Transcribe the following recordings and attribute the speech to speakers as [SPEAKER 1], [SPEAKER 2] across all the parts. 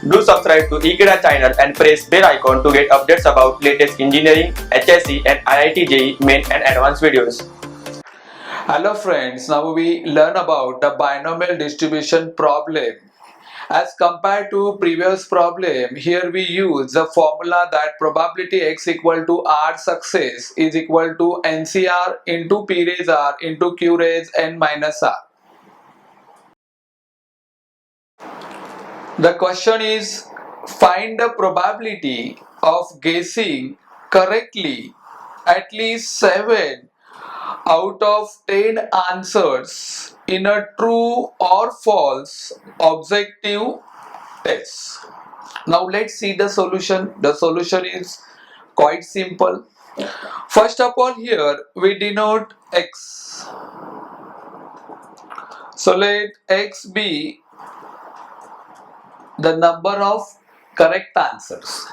[SPEAKER 1] Do subscribe to Ekeeda channel and press bell icon to get updates about latest engineering, HSC and IIT JEE main and advanced videos.
[SPEAKER 2] Hello friends, now we learn about the binomial distribution problem. As compared to previous problem, here we use the formula that probability x equal to r success is equal to NCR into p raise r into q raise n minus r. The question is, find the probability of guessing correctly at least 7 out of 10 answers in a true or false objective test. Now let's see the solution. The solution is quite simple. First of all, here we denote x. So let x be the number of correct answers.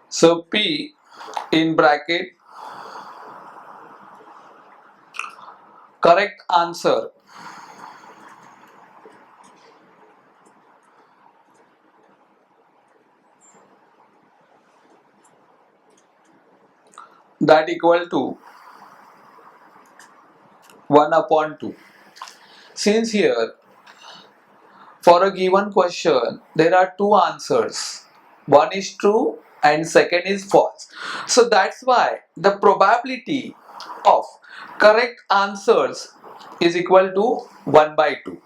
[SPEAKER 2] So P in bracket correct answer that equal to 1 upon 2. Since here for a given question there are two answers, one is true and second is false, so that's why the probability of correct answers is equal to 1 by 2.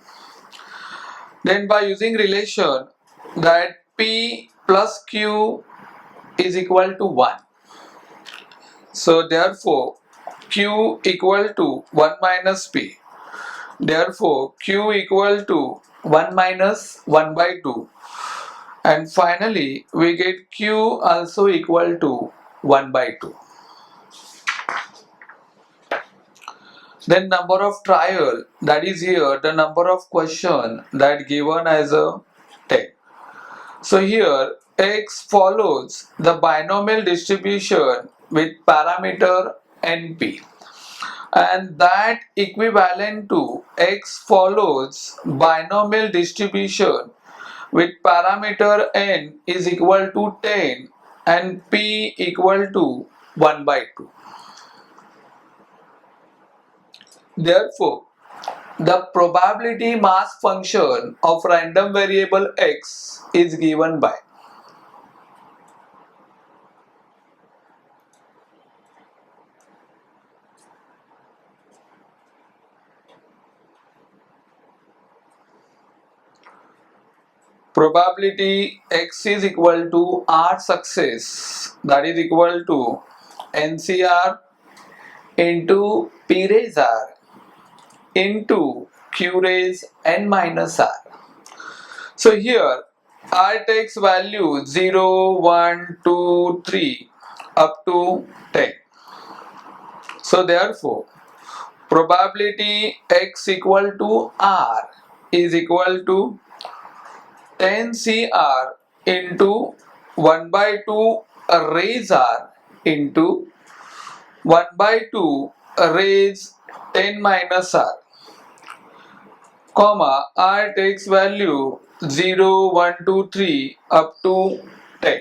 [SPEAKER 2] Then by using relation that p plus q is equal to 1, so therefore q equal to 1 minus p, therefore q equal to 1 minus 1 by 2, and finally we get q also equal to 1 by 2. Then number of trial, that is here the number of question that given as a 10. So here x follows the binomial distribution with parameter np, and that equivalent to x follows binomial distribution with parameter n is equal to 10 and p equal to 1 by 2. Therefore, the probability mass function of random variable x is given by probability x is equal to r success, that is equal to NCR into p raise r into q raise n minus r. So here r takes value 0, 1, 2, 3 up to 10. So therefore probability x equal to r is equal to 10 cr into 1 by 2 raise r into 1 by 2 raise 10 minus r, comma r takes value 0, 1, 2, 3 up to 10.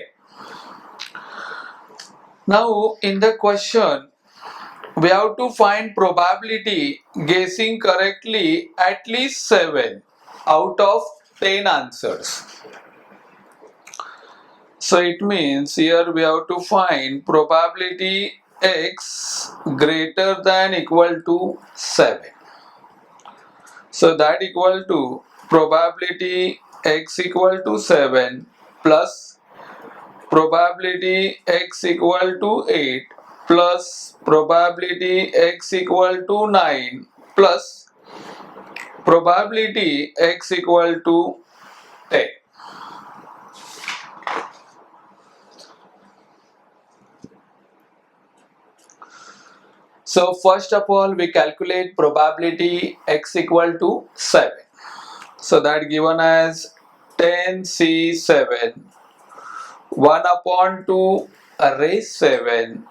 [SPEAKER 2] Now in the question we have to find probability guessing correctly at least 7 out of 10 answers. So it means here we have to find probability x greater than equal to 7. So that equal to probability x equal to 7 plus probability x equal to 8 plus probability x equal to 9 plus probability x equal to 10. So first of all we calculate probability x equal to 7. So that given as 10C7 1 upon 2 raise 7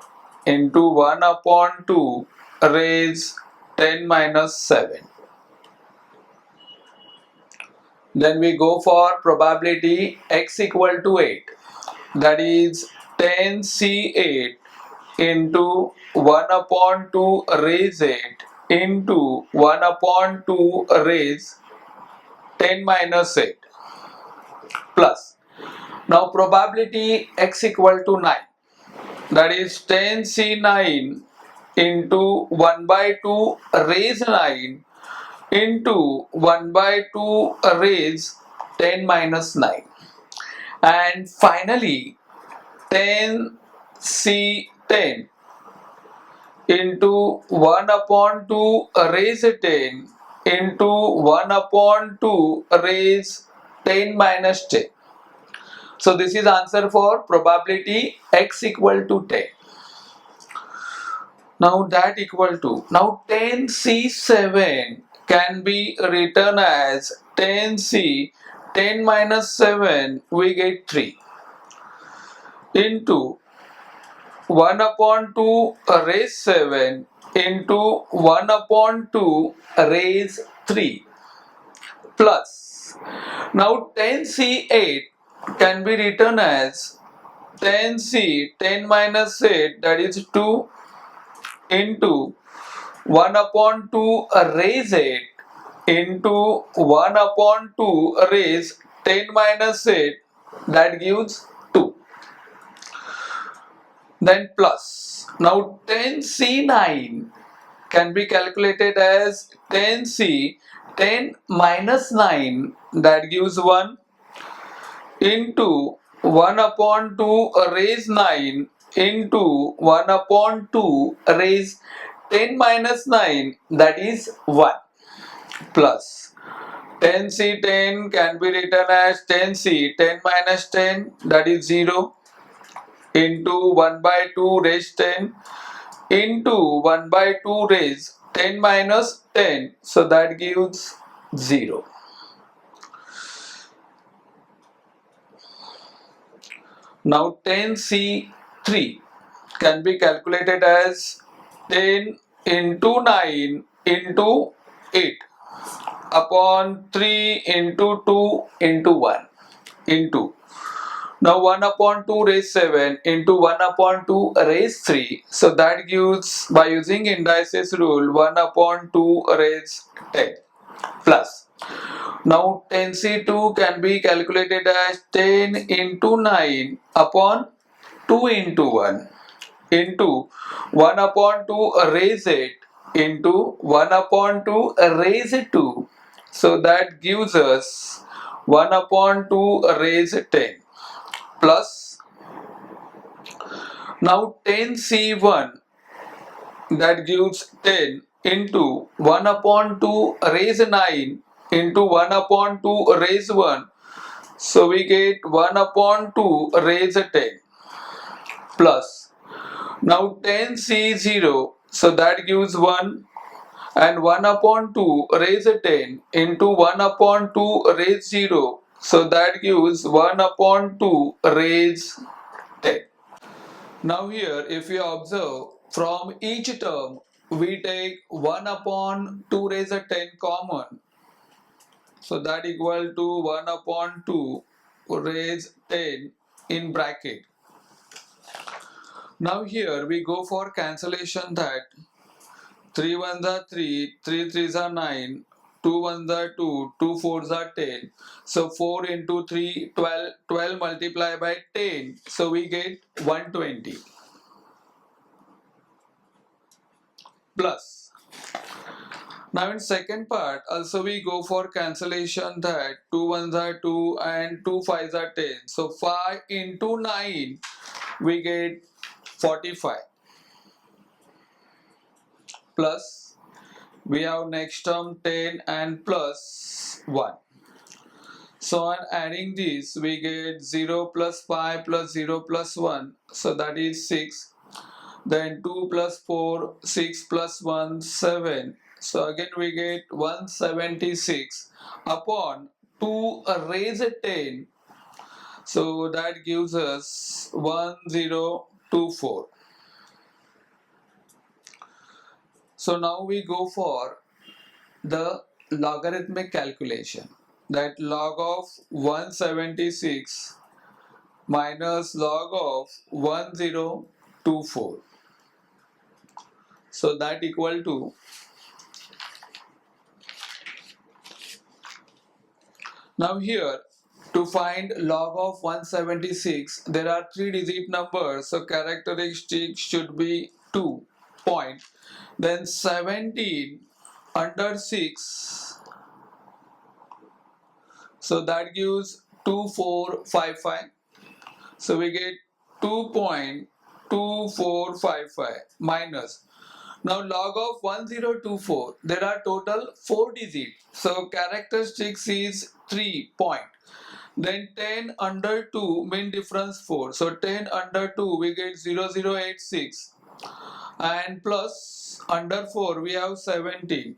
[SPEAKER 2] into 1 upon 2 raise 10 minus 7. Then we go for probability x equal to 8. That is 10C8 into 1 upon 2 raise 8 into 1 upon 2 raise 10 minus 8 plus. Now probability x equal to 9. That is 10C9 into 1 by 2 raise 9 into 1 by 2 raise 10 minus 9. And finally 10C10 into 1 upon 2 raise 10 into 1 upon 2 raise 10 minus 10. So this is answer for probability x equal to 10. Now that equal to, now 10C7 can be written as 10C 10 minus 7 we get 3 into 1 upon 2 raise 7 into 1 upon 2 raise 3 plus. Now 10C8 can be written as 10C 10 minus 8, that is 2 into 1 upon 2 raise 8 into 1 upon 2 raise 10 minus 8, that gives 2. Then plus. Now 10C9 can be calculated as 10C 10 minus 9, that gives 1 into 1 upon 2 raise 9 into 1 upon 2 raise 10 minus 9, that is 1 plus. 10C10 can be written as 10C 10 minus 10, that is 0 into 1 by 2 raise 10 into 1 by 2 raise 10 minus 10, so that gives 0. Now 10C3 can be calculated as 10 into 9 into 8 upon 3 into 2 into 1 into. Now 1 upon 2 raise 7 into 1 upon 2 raise 3. So that gives, by using indices rule, 1 upon 2 raise 10 plus. Now 10C2 can be calculated as 10 into 9 upon 2 into 1 into 1 upon 2 raise 8 into 1 upon 2 raise 2. So that gives us 1 upon 2 raise 10 plus. Now 10C1, that gives 10 into 1 upon 2 raise 9 into 1 upon 2 raise 1. So we get 1 upon 2 raise 10 plus. Now 10C0, so that gives 1 and 1 upon 2 raise 10 into 1 upon 2 raise 0. So that gives 1 upon 2 raise 10. Now here if you observe, from each term we take 1 upon 2 raise 10 common. So that equal to 1 upon 2 raise 10 in bracket. Now here we go for cancellation, that 3 ones are 3, 3 threes are 9, 2 ones are 2, 2 fours are 10. So 4 into 3, 12, 12 multiplied by 10. So we get 120 plus. Now in second part also we go for cancellation, that 2 ones are 2 and 2 fives are 10. So 5 into 9 we get 45 plus. We have next term 10 and plus 1. So on adding this we get 0 plus 5 plus 0 plus 1. So that is 6. Then 2 plus 4, 6 plus 1, 7. So again we get 176 upon 2 raise 10. So that gives us 1024. So now we go for the logarithmic calculation. That log of 176 minus log of 1024. So that equal to, now here to find log of 176 there are 3-digit numbers, so characteristic should be 2 point, then 17 under 6, so that gives 2455. So we get 2.2455 minus, now log of 1024 there are total 4 digits, so characteristics is 3 point, then 10 under 2 mean difference 4, so 10 under 2 we get 0086, and plus under 4 we have 17,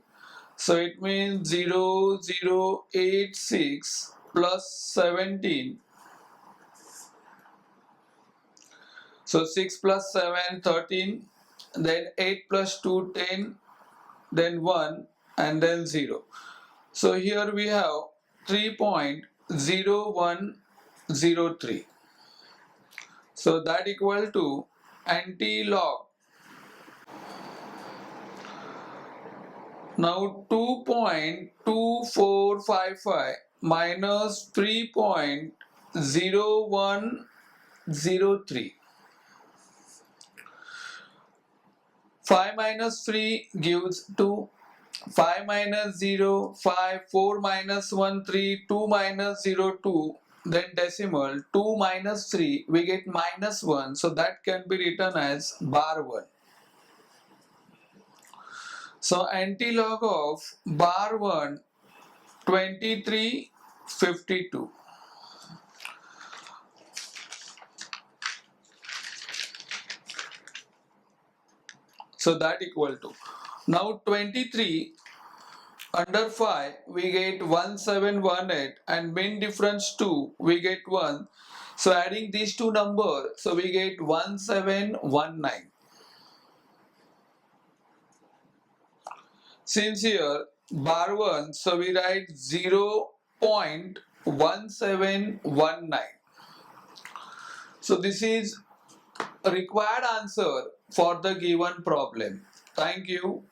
[SPEAKER 2] so it means 0086 plus 17. So 6 plus 7 13, then 8 plus 2 10, then 1 and then 0. So here we have 3.0103. So that equal to anti-log. Now 2.2455 minus 3.0103. 5 minus 3 gives 2. 5 minus 0, 5, 4 minus 1, 3, 2 minus 0, 2, then decimal, 2 minus 3, we get minus 1, so that can be written as bar 1. So anti-log of bar 1, 2352. So that equal to, now 23 under 5 we get 1718, and mean difference 2 we get 1, so adding these two numbers, so we get 1719. Since here bar 1, so we write 0.1719. So this is a required answer for the given problem. Thank you.